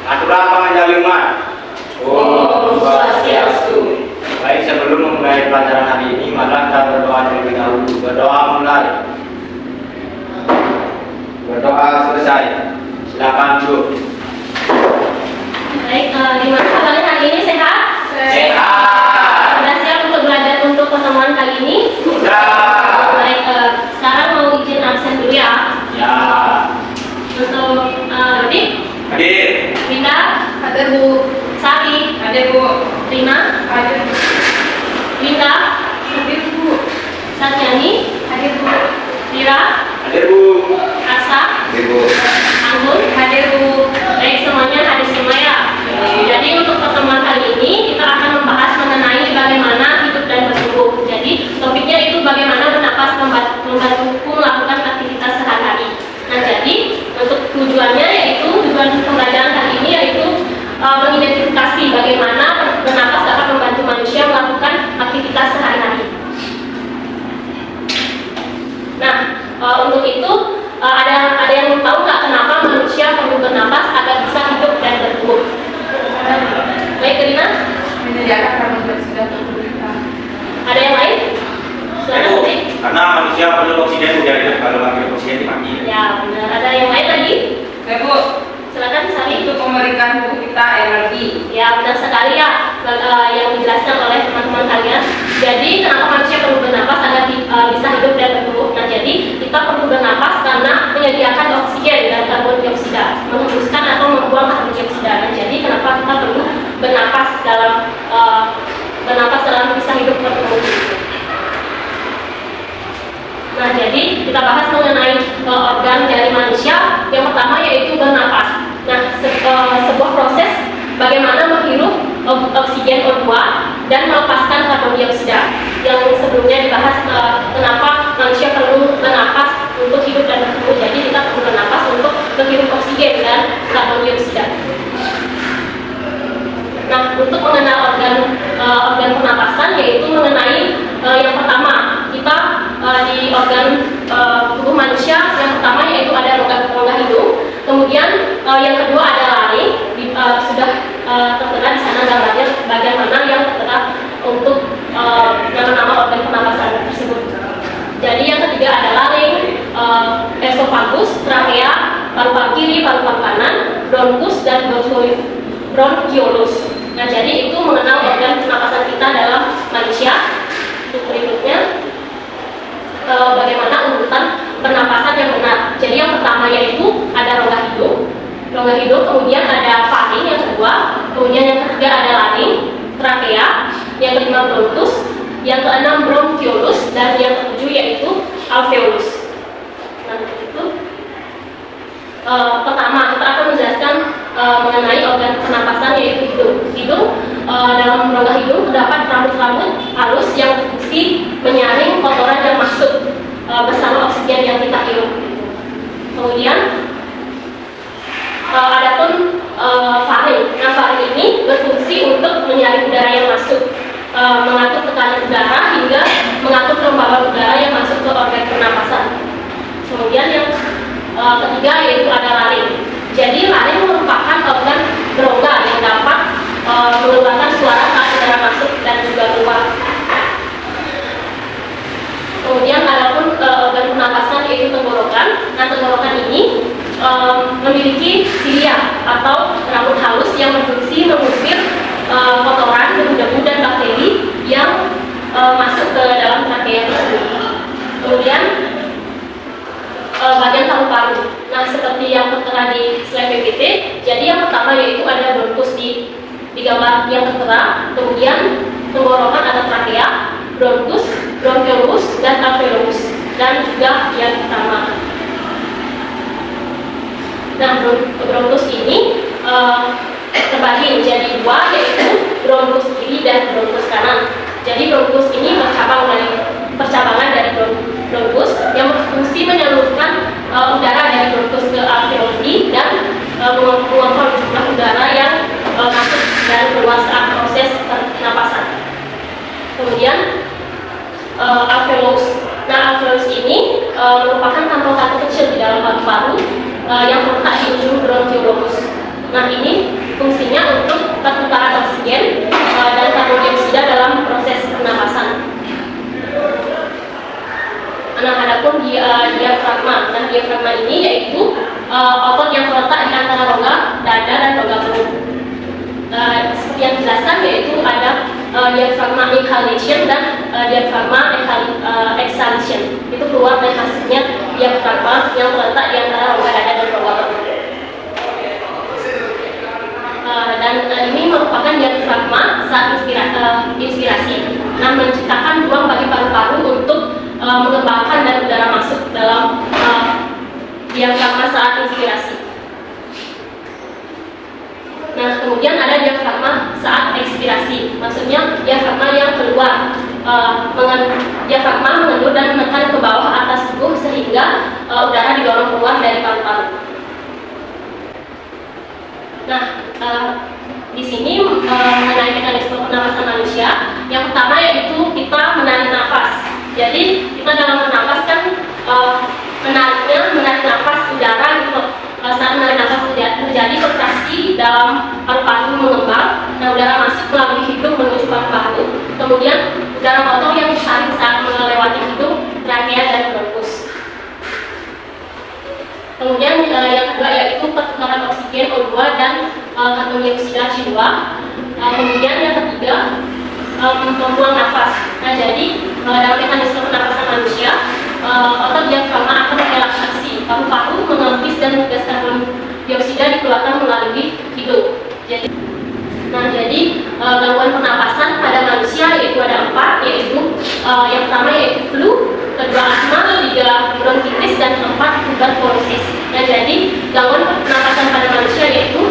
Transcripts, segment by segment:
Aturan pengendalian. Om Swastiastu. Baik, sebelum memulai pelajaran hari ini, mari kita berdoa terlebih dahulu. Berdoa mulai. Berdoa selesai. Silakan duduk. Baik, gimana kabarnya hari ini? Sehat? Sehat. Sudah siap untuk belajar untuk pertemuan kali ini? Sudah. Baik, sekarang mau izin absen dulu ya. Ya. Untuk Rodik, Hadir. Winda, Hadir Bu. Sari, Hadir Bu. Rina, Hadir Bu. Winda, Hadir Bu. Satyani, Hadir Bu. Lira, Hadir, Bu. Asa, Hadir, Bu. Anggun, Hadir Bu. baik semuanya hadir semua ya. Jadi untuk pertemuan kali ini kita akan membahas mengenai bagaimana hidup dan bertumbuh. Jadi topiknya itu bagaimana bernapas membantuku melakukan aktivitas sehari-hari. Nah jadi untuk tujuannya yaitu tujuan pembelajaran kali ini yaitu mengidentifikasi bagaimana bernapas dapat membantu manusia melakukan aktivitas sehari-hari. Nah untuk itu ada yang tahu nggak kenapa manusia perlu bernapas agar bisa hidup dan bertumbuh? Baik, Rina? Menyediakan karbon dioksida tubuh kita. Ada yang lain? Silakan, Bu, Dik. karena manusia perlu oksigen udara, kalau nggak oksigen dimati. Ya, benar. Ada yang lain lagi? Bu, Silakan, Sari. untuk memberikan tubuh kita energi. Ya, benar sekali ya yang dijelaskan oleh teman-teman kalian. Jadi, kenapa manusia perlu bernapas agar bisa hidup dan bertumbuh? Nah, jadi kita perlu bernapas karena menyediakan oksigen dan karbon dioksida, menghembuskan atau membuang karbon dioksida. Nah, jadi kenapa kita perlu bernapas dalam bisa hidup bertumbuh? Nah, jadi kita bahas mengenai organ dari manusia. Yang pertama yaitu bernapas. Nah, sebuah proses bagaimana menghirup oksigen O2 dan melepaskan karbon dioksida. Yang sebelumnya dibahas kenapa manusia perlu bernapas untuk hidup dan bertumbuh. Jadi kita perlu bernapas untuk menghirup oksigen dan karbon dioksida. Nah, untuk mengenal organ pernapasan yaitu mengenai yang pertama kita di organ tubuh manusia yang pertama yaitu ada rongga hidung, kemudian yang kedua ada laring, sudah tertera di sana gambarnya bagian mana yang tertera untuk nama-nama organ pernapasan tersebut. Jadi yang ketiga ada laring, esofagus, trakea, paru-paru kiri, paru-paru kanan, bronkus dan bronkiolus. Nah, jadi itu mengenal organ pernapasan kita dalam manusia. Untuk berikutnya, bagaimana urutan pernapasan yang benar. Jadi yang pertama yaitu ada rongga hidung, kemudian ada faring yang kedua, kemudian yang ketiga ada laring, trakea, yang kelima bronkus, yang keenam bronkiolus, dan yang ketujuh yaitu alveolus. Nah, itu pertama kita akan menjelaskan mengenai organ pernapasan yaitu hidung. Dalam rongga hidung terdapat rambut-rambut halus yang berfungsi menyaring kotoran yang masuk bersama oksigen yang kita hirup. Kemudian adapun faring. Nah, faring ini berfungsi untuk menyaring udara yang masuk, mengatur tekanan udara hingga mengatur kelembaban udara yang masuk ke organ pernapasan. Kemudian yang ketiga yaitu ada laring. Jadi laring merupakan organ berongga yang dapat mengeluarkan suara saat udara masuk dan juga keluar. Kemudian adapun organ pernapasan yaitu tenggorokan. Nah, tenggorokan ini memiliki silia atau rambut halus yang berfungsi mengusir kotoran, debu-debu dan bakteri yang masuk ke dalam trakea tersebut. Kemudian bagian paru-paru. Nah, seperti yang tertera di slide PPT, jadi yang pertama yaitu ada bronkus di gambar yang tertera, kemudian tenggorokan ada trakea, bronkus, bronkiolus, dan alveolus, dan juga yang pertama. Nah, bronkus ini terbagi menjadi dua, yaitu bronkus kiri dan bronkus kanan. Jadi bronkus ini percabangan dari bronkus yang berfungsi menyalurkan udara dari bronkus ke alveoli dan mengontrol jumlah udara yang masuk dan keluar saat proses pernapasan. Kemudian alveolus. Nah, alveolus ini merupakan kantong kecil di dalam paru-paru yang terletak di ujung bronkiolus. Nah, ini fungsinya untuk pertukaran oksigen dan karbon dioksida dalam proses pernapasan. Nah, adapun diafragma. Nah, diafragma ini yaitu otot yang terletak di antara rongga dada dan rongga perut. Seperti yang dijelaskan, yaitu ada diafragma inhalation dan diafragma exhalation. Itu keluar dari hasilnya diafragma yang terletak di antara rongga dada dan rongga perut. Dan ini merupakan diafragma saat inspirasi. Nah, menciptakan ruang bagi paru-paru untuk mengembangkan dan udara masuk dalam diafragma saat inspirasi. Nah, kemudian ada diafragma saat ekspirasi. Maksudnya diafragma yang keluar, diafragma mengendur dan menekan ke bawah atas tubuh sehingga udara didorong keluar dari paru-paru. Nah, di sini mengenai mekanisme pernapasan manusia, yang pertama yaitu kita menarik nafas. Jadi kita dalam bernapas kan menarik nafas udara gitu. Saat menarik nafas terjadi kontraksi dalam paru-paru mengembang, dan udara masuk melalui hidung menuju paru-paru. Kemudian udara kotor yang disaring saat melewati hidung, trakea dan bronkus. Kemudian yang kedua yaitu pertukaran oksigen O2 dan karbon dioksida C2. Kemudian yang ketiga pembuang nafas. Nah, jadi dalam mekanisme pernapasan manusia, otot diafragma akan merelaksasi paru-paru mengelapis dan gas karbon dioksida dikeluarkan melalui hidung. Jadi gangguan pernapasan pada manusia yaitu ada 4, yaitu yang pertama yaitu flu, kedua asma, tiga bronkitis, dan keempat tuberkulosis. Nah, jadi gangguan pernapasan pada manusia yaitu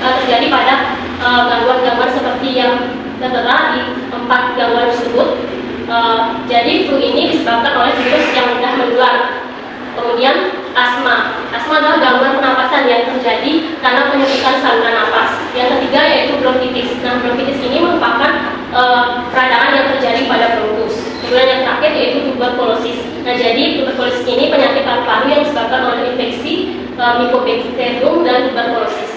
terjadi pada gangguan-gangguan seperti yang tertera di 4 gangguan tersebut. Jadi flu ini disebabkan oleh virus yang mudah menular. Kemudian asma adalah gangguan pernapasan yang terjadi karena penyempitan saluran nafas. Yang ketiga yaitu bronkitis. Nah, bronkitis ini merupakan peradangan yang terjadi pada bronkus. Kemudian yang terakhir yaitu tuberkulosis. Nah, jadi tuberkulosis ini penyakit paru-paru yang disebabkan oleh infeksi Mycobacterium dan tuberkulosis.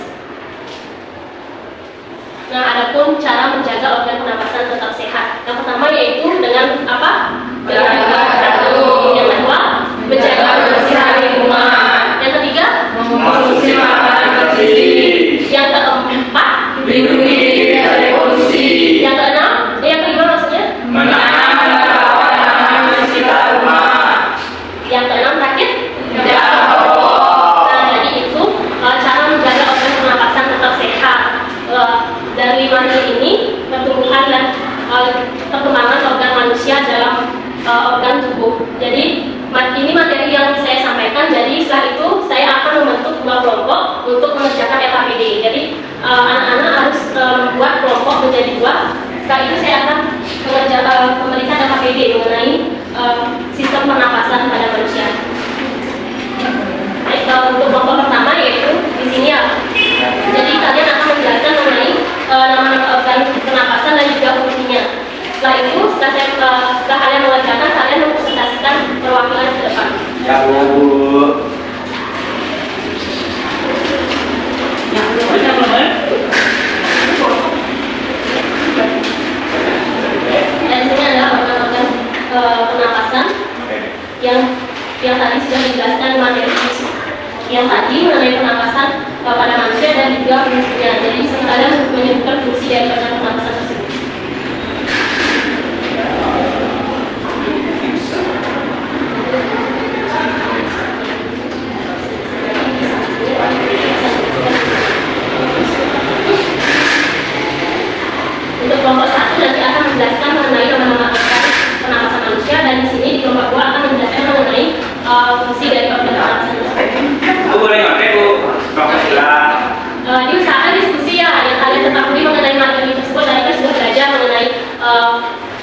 Nah, adapun cara menjaga organ pernapasan tetap sehat. Yang pertama yaitu dengan apa? Yang kedua, menjaga kebersihan lingkungan. Yang ketiga, mengonsumsi makanan bergizi. Yang keempat, lindungi diri dari polusi. Yang keenam, yang kelima maksudnya? Menanam dan merawat tanaman di sekitar rumah. Yang keenam terakhir, menjaga rokok. Nah, jadi itu cara menjaga organ pernapasan tetap sehat. Dari 5 hal ini, pertumbuhan dan perkembangan organ manusia dalam organ tubuh. Jadi ini materi yang saya sampaikan. Jadi setelah itu saya akan membentuk 2 kelompok untuk mengerjakan FAPD. Jadi anak-anak harus membuat kelompok menjadi 2. Setelah itu saya akan memberikan FAPD mengenai sistem pernapasan pada manusia. Baik, untuk kelompok pertama yaitu di sini ya. Jadi kalian akan menjelaskan mengenai nama-nama organ pernapasan dan juga fungsinya. Setelah itu, setelah kalian mengerjakan, kalian mempresentasikan perwakilan ke depan. Ya, Bu. Dan di sini adalah organ-organ pernapasan yang tadi sudah dijelaskan materi yang tadi mengenai pernapasan pada manusia dan juga fungsinya. Jadi kalian menyebutkan fungsi dari organ pernapasan tersebut. Untuk kelompok 1 nanti akan menjelaskan mengenai nama-nama organ pernapasan manusia, dan di sini di kelompok 2 akan menjelaskan mengenai fungsi dari organ pernapasan tersebut. Aku boleh ngerti, Bu? Diusahakan diskusi ya, yang kalian ketahui mengenai materi tersebut. Tadi kan sudah belajar mengenai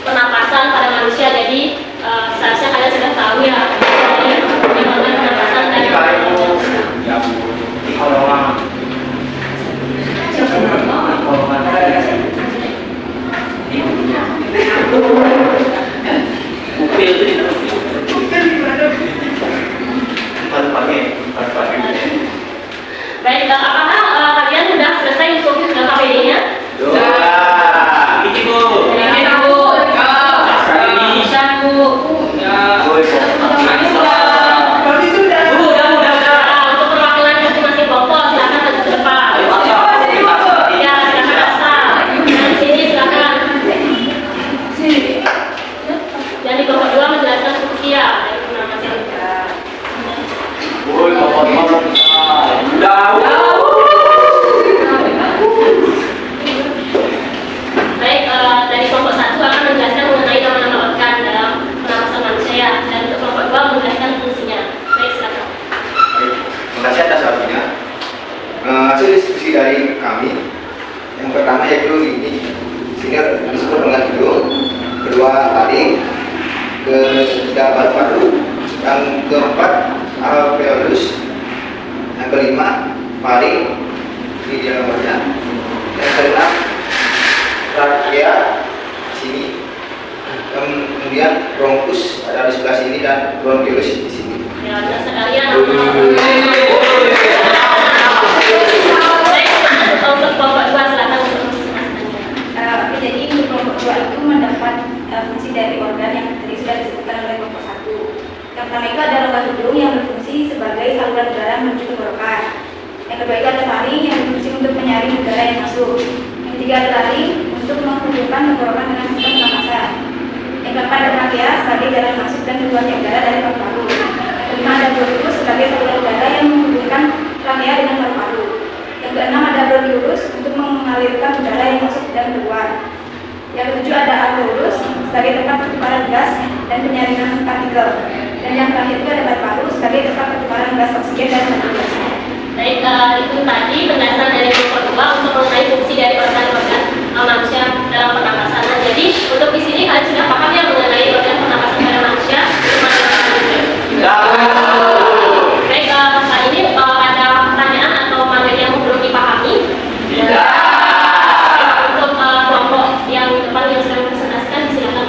pernapasan pada manusia, jadi seharusnya kalian sudah tahu ya mengenai organ pernapasan dan Ya, Bu. Kalau Upil itu di pagi. Baik, apakah kalian sudah pertama yaitu ini, sini disebut dengan hidung, kedua taring, ketiga paru-paru, yang keempat alveolus, yang kelima faring di dalamnya, yang keenam trakea sini, kemudian bronkus ada di sebelah sini dan bronkiolus di sini. Ya, dan sekalian untuk kelompok 2 silakan untuk Oke, jadi untuk kelompok 2 itu mendapat fungsi dari organ yang tadi sudah disebutkan oleh kelompok 1. Yang pertama itu ada rongga hidung yang berfungsi sebagai saluran udara menuju tenggorokan. Yang kedua itu ada faring yang berfungsi untuk menyaring udara yang masuk. Yang ketiga ada laring untuk menghubungkan tenggorokan dengan sistem pernapasan. Yang keempat ada trakea sebagai jalan masuk dan keluarnya udara dari paru-paru. Yang kelima ada bronkus sebagai saluran udara yang menghubungkan trakea dengan paru-paru. Yang keenam ada bronkiolus untuk mengalirkan udara yang masuk dan keluar. Yang ketujuh ada alveolus sebagai tempat pertukaran gas dan penyaringan partikel. Dan yang terakhir itu ada paru-paru sebagai tempat pertukaran gas oksigen dan karbon. Baik, itu tadi penjelasan dari kelompok 2 untuk mengenai fungsi dari organ-organ manusia dalam pernapasan. Jadi untuk di sini kalian sudah paham ya mengenai organ pernapasan pada manusia. Baik, kali ini ada pertanyaan atau materi yang belum dipahami? Tidak. Untuk kelompok yang depan yang sedang presentasikan, silakan.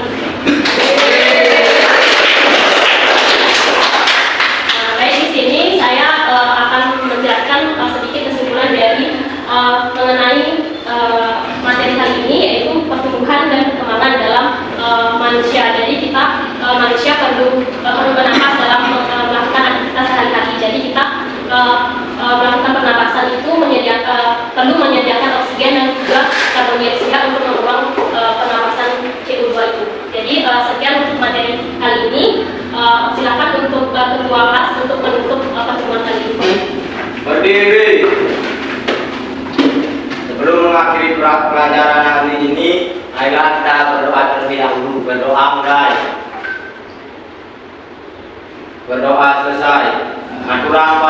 Baik, di sini saya akan menjelaskan sedikit kesimpulan dari mengenai materi kali ini, yaitu pertumbuhan dan perkembangan dalam manusia. Jadi kita manusia perlu bernapas dalam melakukan aktivitas sehari-hari. Jadi kita melakukan pernapasan itu perlu menyediakan oksigen dan juga karbon dioksida untuk membuang pernapasan CO2 itu. Jadi sekian untuk materi kali ini. Silakan untuk ketua kelas untuk menutup pertemuan kali ini. Berdiri. Sebelum mengakhiri pelajaran hari ini, marilah kita berdoa terlebih dahulu. Berdoa mulai. Berdoa selesai. Aturang